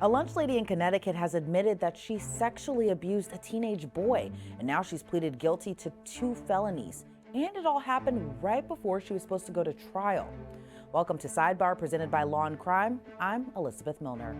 A lunch lady in Connecticut has admitted that she sexually abused a teenage boy, and now she's pleaded guilty to 2 felonies. And it all happened right before she was supposed to go to trial. Welcome to Sidebar, presented by Law&Crime. I'm Elizabeth Milner.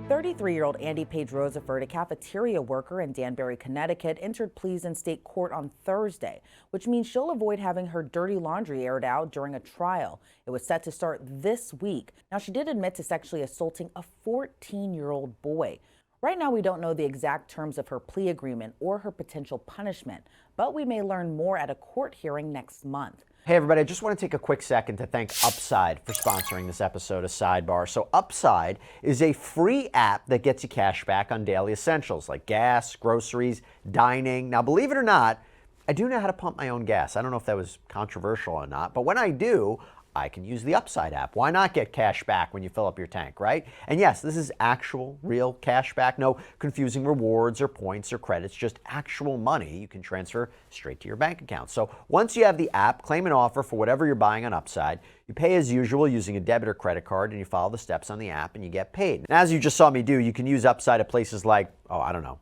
33-year-old Andy Page Roseford, a cafeteria worker in Danbury, Connecticut, entered pleas in state court on Thursday, which means she'll avoid having her dirty laundry aired out during a trial. It was set to start this week. Now, she did admit to sexually assaulting a 14-year-old boy. Right now, we don't know the exact terms of her plea agreement or her potential punishment, but we may learn more at a court hearing next month. Hey everybody, I just want to take a quick second to thank Upside for sponsoring this episode of Sidebar. So Upside is a free app that gets you cash back on daily essentials like gas, groceries, dining. Now, believe it or not, I do know how to pump my own gas. I don't know if that was controversial or not, but when I do, I can use the Upside app. Why not get cash back when you fill up your tank, right? And yes, this is actual, real cash back. No confusing rewards or points or credits, just actual money you can transfer straight to your bank account. So once you have the app, claim an offer for whatever you're buying on Upside. You pay as usual using a debit or credit card, and you follow the steps on the app and you get paid. And as you just saw me do, you can use Upside at places like,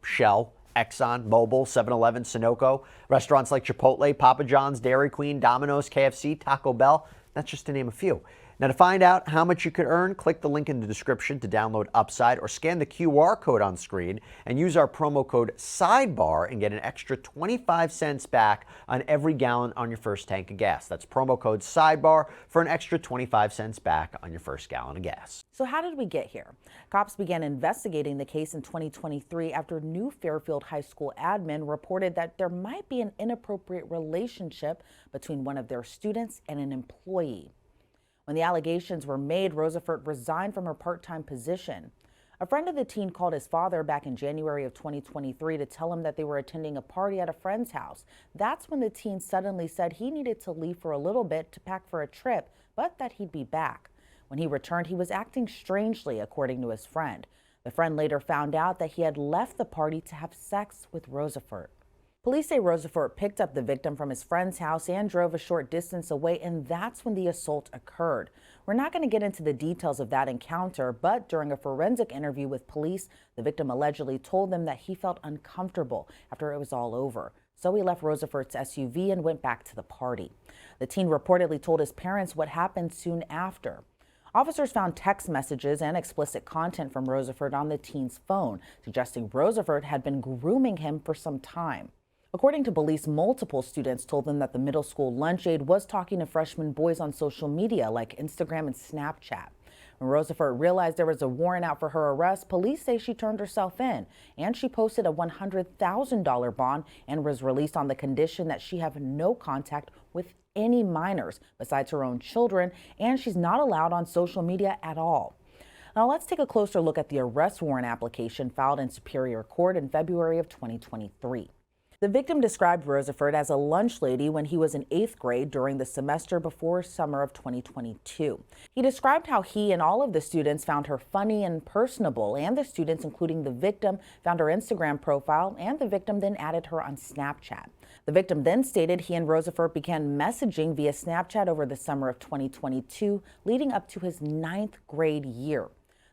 Shell, Exxon, Mobil, 7-Eleven, Sunoco, restaurants like Chipotle, Papa John's, Dairy Queen, Domino's, KFC, Taco Bell. That's just to name a few. Now, to find out how much you could earn, click the link in the description to download Upside or scan the QR code on screen and use our promo code SIDEBAR and get an extra 25 cents back on every gallon on your first tank of gas. That's promo code SIDEBAR for an extra 25 cents back on your first gallon of gas. So how did we get here? Cops began investigating the case in 2023 after New Fairfield High School admin reported that there might be an inappropriate relationship between one of their students and an employee. When the allegations were made, Roseford resigned from her part-time position. A friend of the teen called his father back in January of 2023 to tell him that they were attending a party at a friend's house. That's when the teen suddenly said he needed to leave for a little bit to pack for a trip, but that he'd be back. When he returned, he was acting strangely, according to his friend. The friend later found out that he had left the party to have sex with Roseford. Police say Roseford picked up the victim from his friend's house and drove a short distance away, and that's when the assault occurred. We're not going to get into the details of that encounter, but during a forensic interview with police, the victim allegedly told them that he felt uncomfortable after it was all over. So he left Roseford's SUV and went back to the party. The teen reportedly told his parents what happened soon after. Officers found text messages and explicit content from Roseford on the teen's phone, suggesting Roseford had been grooming him for some time. According to police, multiple students told them that the middle school lunch aide was talking to freshman boys on social media like Instagram and Snapchat. When Roseford realized there was a warrant out for her arrest, police say she turned herself in, and she posted a $100,000 bond and was released on the condition that she have no contact with any minors besides her own children, and she's not allowed on social media at all. Now let's take a closer look at the arrest warrant application filed in Superior Court in February of 2023. The victim described Roseford as a lunch lady when he was in 8th grade during the semester before summer of 2022. He described how he and all of the students found her funny and personable, and the students, including the victim, found her Instagram profile, and the victim then added her on Snapchat. The victim then stated he and Roseford began messaging via Snapchat over the summer of 2022, leading up to his 9th grade year.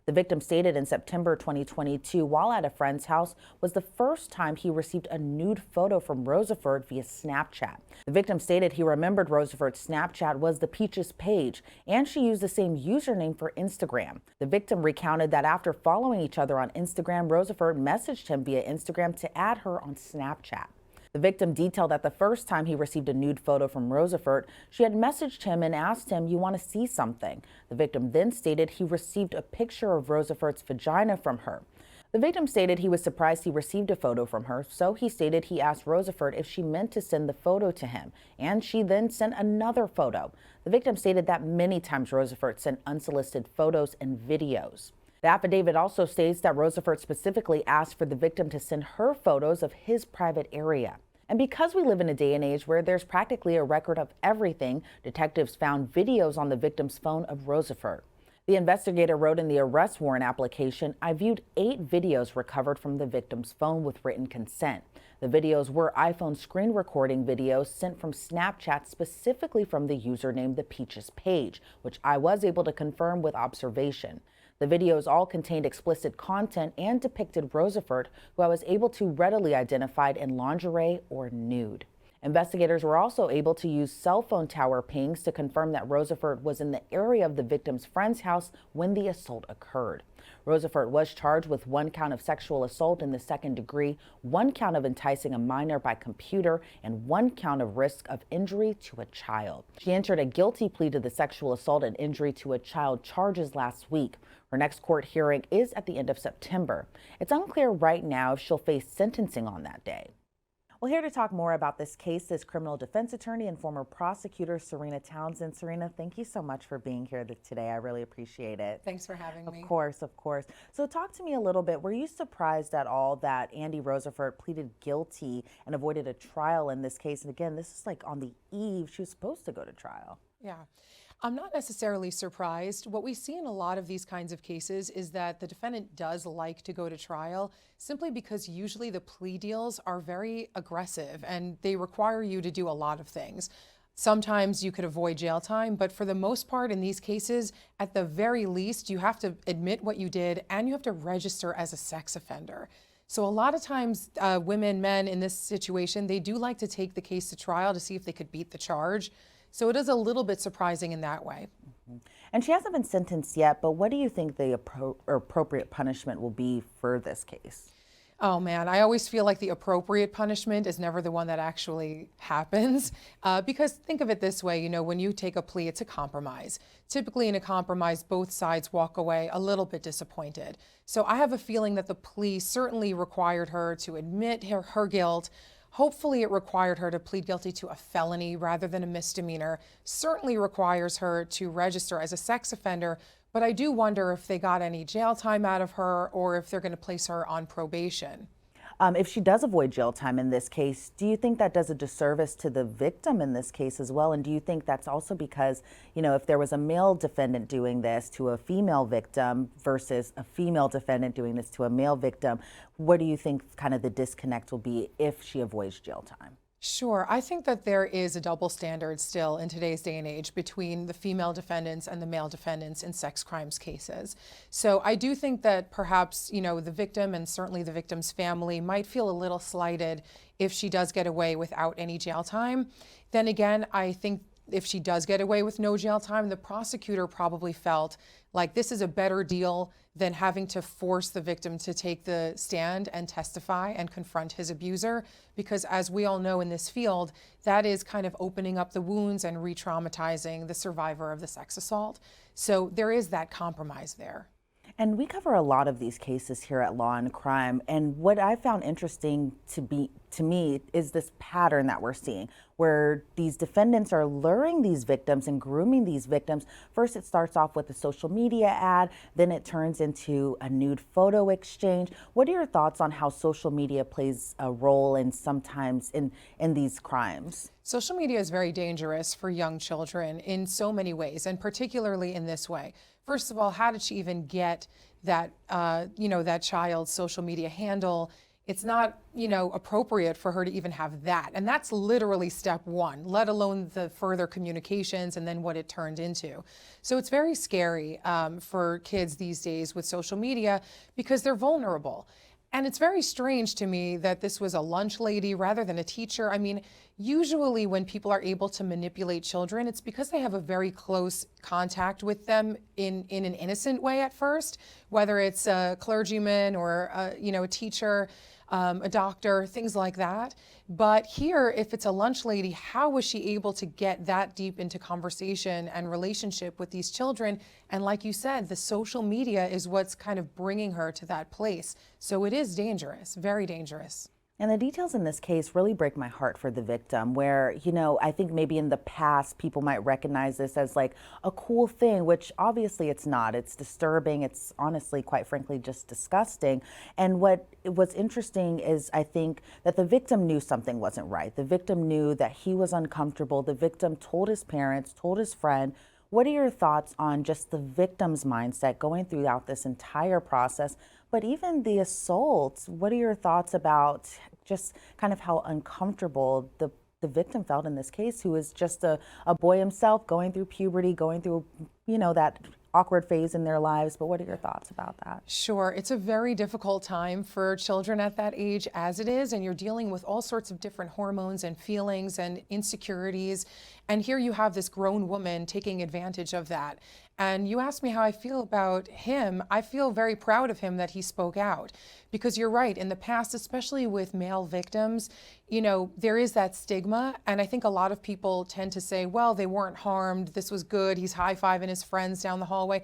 The victim stated in September 2022, while at a friend's house, was the first time he received a nude photo from Roseford via Snapchat. The victim stated he remembered Roseford's Snapchat was the Peaches page, and she used the same username for Instagram. The victim recounted that after following each other on Instagram, Roseford messaged him via Instagram to add her on Snapchat. The victim detailed that the first time he received a nude photo from Roseford, she had messaged him and asked him, "You want to see something?" The victim then stated he received a picture of Roseford's vagina from her. The victim stated he was surprised he received a photo from her, so he stated he asked Roseford if she meant to send the photo to him, and she then sent another photo. The victim stated that many times Roseford sent unsolicited photos and videos. The affidavit also states that Roseford specifically asked for the victim to send her photos of his private area. And because we live in a day and age where there's practically a record of everything, detectives found videos on the victim's phone of Roseford. The investigator wrote in the arrest warrant application, "I viewed 8 videos recovered from the victim's phone with written consent. The videos were iPhone screen recording videos sent from Snapchat, specifically from the username The Peaches Page, which I was able to confirm with observation. The videos all contained explicit content and depicted Rosefort, who I was able to readily identify in lingerie or nude. Investigators were also able to use cell phone tower pings to confirm that Rosefort was in the area of the victim's friend's house when the assault occurred. Rosefort was charged with 1 count of sexual assault in the second degree, 1 count of enticing a minor by computer, and 1 count of risk of injury to a child. She entered a guilty plea to the sexual assault and injury to a child charges last week. Her next court hearing is at the end of September. It's unclear right now if she'll face sentencing on that day. Well, here to talk more about this case is criminal defense attorney and former prosecutor Serena Townsend. Serena, thank you so much for being here today. I really appreciate it. Thanks for having me. Of course, of course. So talk to me a little bit. Were you surprised at all that Andy Rosefort pleaded guilty and avoided a trial in this case? And again, this is like on the eve. She was supposed to go to trial. Yeah. I'm not necessarily surprised. What we see in a lot of these kinds of cases is that the defendant does like to go to trial simply because usually the plea deals are very aggressive and they require you to do a lot of things. Sometimes you could avoid jail time, but for the most part in these cases, at the very least, you have to admit what you did and you have to register as a sex offender. So a lot of times women, men in this situation, they do like to take the case to trial to see if they could beat the charge. So it is a little bit surprising in that way. And she hasn't been sentenced yet, but what do you think the appropriate punishment will be for this case? Oh man, I always feel like the appropriate punishment is never the one that actually happens. Because think of it this way, you know, when you take a plea, it's a compromise. Typically in a compromise, both sides walk away a little bit disappointed. So I have a feeling that the plea certainly required her to admit her guilt. Hopefully it required her to plead guilty to a felony rather than a misdemeanor. Certainly requires her to register as a sex offender, but I do wonder if they got any jail time out of her or if they're going to place her on probation. If she does avoid jail time in this case, do you think that does a disservice to the victim in this case as well? And do you think that's also because, you know, if there was a male defendant doing this to a female victim versus a female defendant doing this to a male victim, what do you think kind of the disconnect will be if she avoids jail time? Sure. I think that there is a double standard still in today's day and age between the female defendants and the male defendants in sex crimes cases. So I do think that perhaps, you know, the victim and certainly the victim's family might feel a little slighted if she does get away without any jail time. Then again, I think if she does get away with no jail time, the prosecutor probably felt like this is a better deal than having to force the victim to take the stand and testify and confront his abuser. Because as we all know in this field, that is kind of opening up the wounds and re-traumatizing the survivor of the sex assault. So there is that compromise there. And we cover a lot of these cases here at Law and Crime. And what I found interesting to me is this pattern that we're seeing where these defendants are luring these victims and grooming these victims. First, it starts off with a social media ad, then it turns into a nude photo exchange. What are your thoughts on how social media plays a role in sometimes in these crimes? Social media is very dangerous for young children in so many ways, and particularly in this way. First of all, how did she even get that, that child's social media handle? It's not, appropriate for her to even have that. And that's literally step one, let alone the further communications and then what it turned into. So it's very scary for kids these days with social media because they're vulnerable. And it's very strange to me that this was a lunch lady rather than a teacher. I mean, usually when people are able to manipulate children, it's because they have a very close contact with them in an innocent way at first, whether it's a clergyman or a teacher, a doctor, things like that. But here, if it's a lunch lady, how was she able to get that deep into conversation and relationship with these children? And like you said, the social media is what's kind of bringing her to that place. So it is dangerous, very dangerous. And the details in this case really break my heart for the victim where, I think maybe in the past people might recognize this as like a cool thing, which obviously it's not. It's disturbing. It's honestly, quite frankly, just disgusting. And what's interesting is I think that the victim knew something wasn't right. The victim knew that he was uncomfortable. The victim told his parents, told his friend. What are your thoughts on just the victim's mindset going throughout this entire process? But even the assault, what are your thoughts about just kind of how uncomfortable the victim felt in this case, who is just a boy himself going through puberty, going through, that awkward phase in their lives, but what are your thoughts about that? Sure. It's a very difficult time for children at that age as it is, and you're dealing with all sorts of different hormones and feelings and insecurities. And here you have this grown woman taking advantage of that. And you asked me how I feel about him. I feel very proud of him that he spoke out, because you're right. In the past, especially with male victims, there is that stigma. And I think a lot of people tend to say, well, they weren't harmed. This was good. He's high-fiving his friends down the hallway.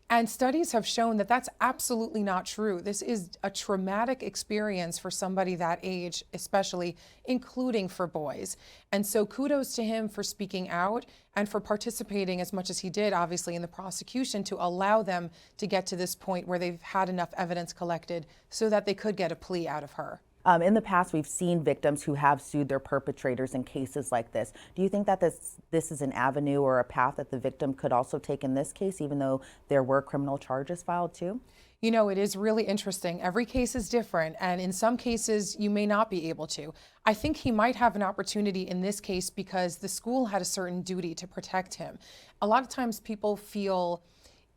And studies have shown that that's absolutely not true. This is a traumatic experience for somebody that age, especially, including for boys. And so kudos to him for speaking out and for participating as much as he did, obviously, in the prosecution to allow them to get to this point where they've had enough evidence collected so that they could get a plea out of her. In the past, we've seen victims who have sued their perpetrators in cases like this. Do you think that this is an avenue or a path that the victim could also take in this case, even though there were criminal charges filed too? It is really interesting. Every case is different, and in some cases, you may not be able to. I think he might have an opportunity in this case because the school had a certain duty to protect him. A lot of times people feel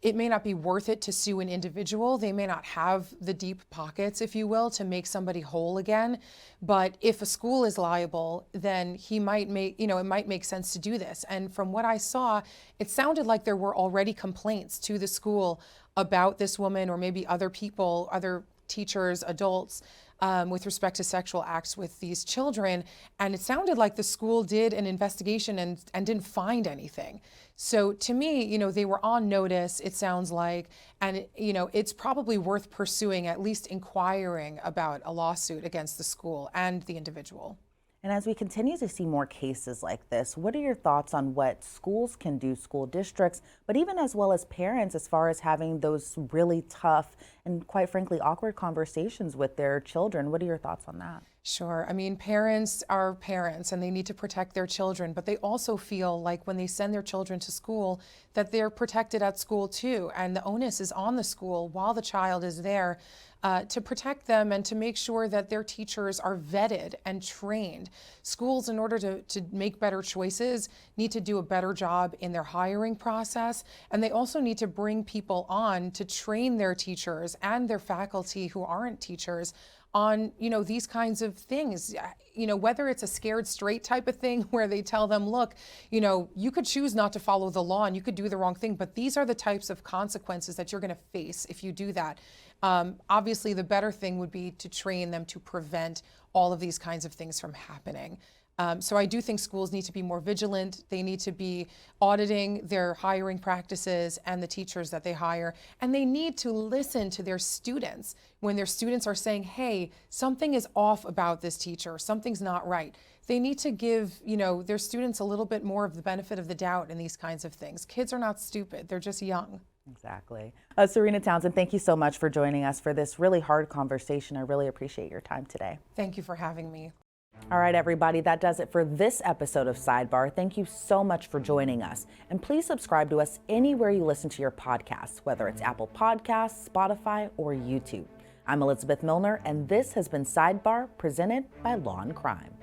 it may not be worth it to sue an individual. They may not have the deep pockets, if you will, to make somebody whole again. But if a school is liable, then he might make, it might make sense to do this. And from what I saw, it sounded like there were already complaints to the school about this woman or maybe other people, other teachers, adults, with respect to sexual acts with these children. And it sounded like the school did an investigation and didn't find anything. So to me, they were on notice, it sounds like, and it's probably worth pursuing, at least inquiring about a lawsuit against the school and the individual. And as we continue to see more cases like this, what are your thoughts on what schools can do, school districts, but even as well as parents, as far as having those really tough and quite frankly awkward conversations with their children? What are your thoughts on that? Sure. I mean, parents are parents and they need to protect their children, but they also feel like when they send their children to school that they're protected at school too. And the onus is on the school while the child is there to protect them and to make sure that their teachers are vetted and trained. Schools, in order to make better choices, need to do a better job in their hiring process. And they also need to bring people on to train their teachers and their faculty who aren't teachers on, these kinds of things, whether it's a scared straight type of thing where they tell them, look, you could choose not to follow the law and you could do the wrong thing, but these are the types of consequences that you're going to face if you do that. Obviously, the better thing would be to train them to prevent all of these kinds of things from happening. So I do think schools need to be more vigilant. They need to be auditing their hiring practices and the teachers that they hire. And they need to listen to their students when their students are saying, hey, something is off about this teacher, something's not right. They need to give, their students a little bit more of the benefit of the doubt in these kinds of things. Kids are not stupid, they're just young. Exactly. Serena Townsend, thank you so much for joining us for this really hard conversation. I really appreciate your time today. Thank you for having me. All right, everybody, that does it for this episode of Sidebar. Thank you so much for joining us. And please subscribe to us anywhere you listen to your podcasts, whether it's Apple Podcasts, Spotify, or YouTube. I'm Elizabeth Milner, and this has been Sidebar, presented by Law&Crime.